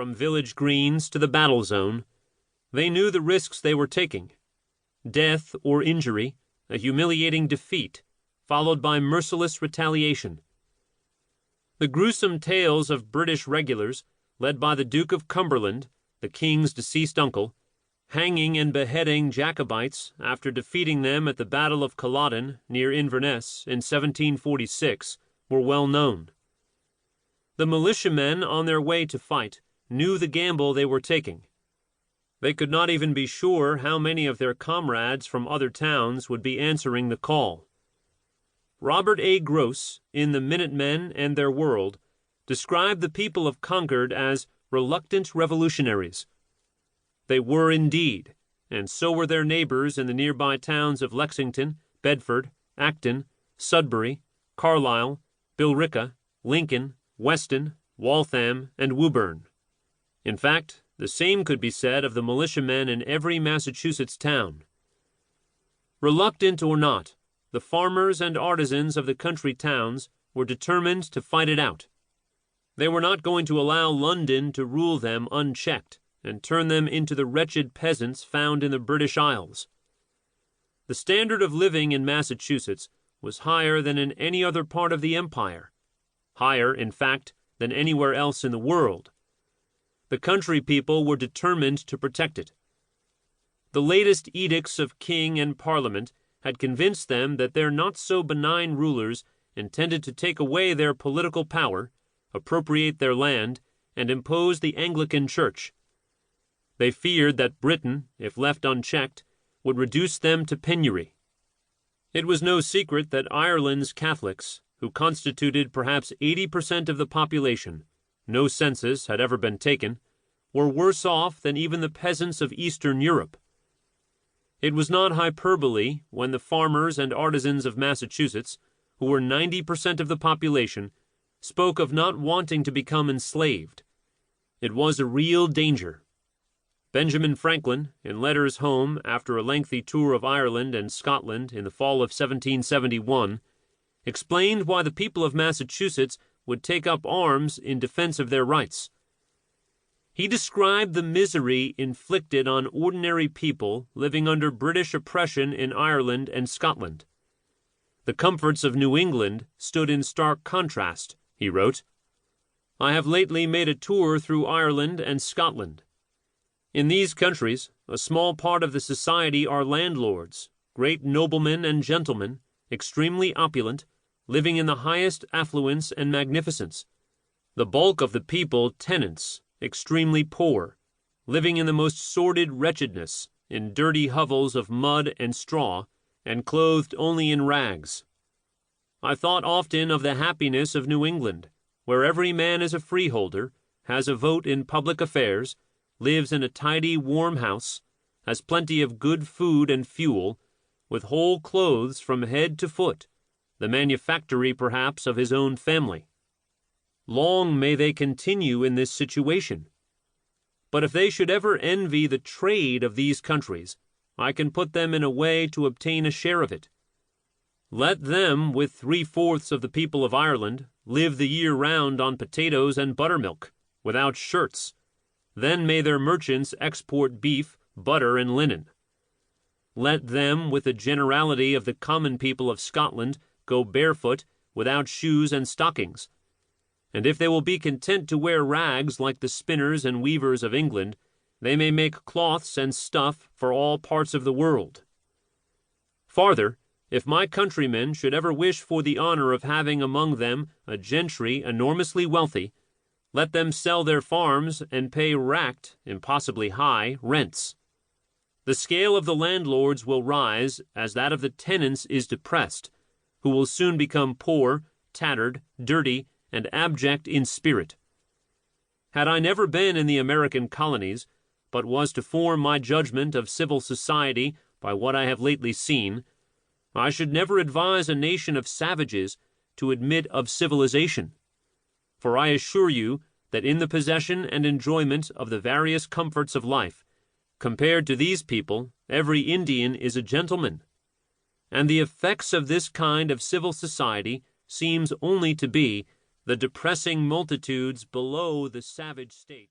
from village greens to the battle zone, they knew the risks they were taking. Death or injury, a humiliating defeat, followed by merciless retaliation. The gruesome tales of British regulars, led by the Duke of Cumberland, the King's deceased uncle, hanging and beheading Jacobites after defeating them at the Battle of Culloden near Inverness in 1746, were well known. The militiamen on their way to fight knew the gamble they were taking. They could not even be sure how many of their comrades from other towns would be answering the call. Robert A. Gross, in The Minutemen and Their World, described the people of Concord as reluctant revolutionaries. They were indeed, and so were their neighbors in the nearby towns of Lexington, Bedford, Acton, Sudbury, Carlisle, Billerica, Lincoln, Weston, Waltham, and Woburn. In fact, the same could be said of the militiamen in every Massachusetts town. Reluctant or not, the farmers and artisans of the country towns were determined to fight it out. They were not going to allow London to rule them unchecked and turn them into the wretched peasants found in the British Isles. The standard of living in Massachusetts was higher than in any other part of the empire, higher, in fact, than anywhere else in the world. The country people were determined to protect it. The latest edicts of king and parliament had convinced them that their not-so-benign rulers intended to take away their political power, appropriate their land, and impose the Anglican Church. They feared that Britain, if left unchecked, would reduce them to penury. It was no secret that Ireland's Catholics, who constituted perhaps 80% of the population, no census had ever been taken, were worse off than even the peasants of Eastern Europe. It was not hyperbole when the farmers and artisans of Massachusetts, who were 90% of the population, spoke of not wanting to become enslaved. It was a real danger. Benjamin Franklin, in letters home after a lengthy tour of Ireland and Scotland in the fall of 1771, explained why the people of Massachusetts would take up arms in defense of their rights. He described the misery inflicted on ordinary people living under British oppression in Ireland and Scotland. The comforts of New England stood in stark contrast, he wrote. I have lately made a tour through Ireland and Scotland. In these countries, a small part of the society are landlords, great noblemen and gentlemen, extremely opulent, living in the highest affluence and magnificence. The bulk of the people tenants, extremely poor, living in the most sordid wretchedness, in dirty hovels of mud and straw, and clothed only in rags. I thought often of the happiness of New England, where every man is a freeholder, has a vote in public affairs, lives in a tidy, warm house, has plenty of good food and fuel, with whole clothes from head to foot, the manufactory perhaps of his own family. Long may they continue in this situation. But if they should ever envy the trade of these countries, I can put them in a way to obtain a share of it. Let them, with 3/4 of the people of Ireland, live the year round on potatoes and buttermilk, without shirts. Then may their merchants export beef, butter, and linen. Let them, with the generality of the common people of Scotland, go barefoot, without shoes and stockings. And if they will be content to wear rags like the spinners and weavers of England, they may make cloths and stuff for all parts of the world. Farther, if my countrymen should ever wish for the honor of having among them a gentry enormously wealthy, let them sell their farms and pay racked, impossibly high, rents. The scale of the landlords will rise as that of the tenants is depressed, who will soon become poor, tattered, dirty, and abject in spirit. Had I never been in the American colonies, but was to form my judgment of civil society by what I have lately seen, I should never advise a nation of savages to admit of civilization. For I assure you that in the possession and enjoyment of the various comforts of life, compared to these people, every Indian is a gentleman. And the effects of this kind of civil society seems only to be the depressing multitudes below the savage state.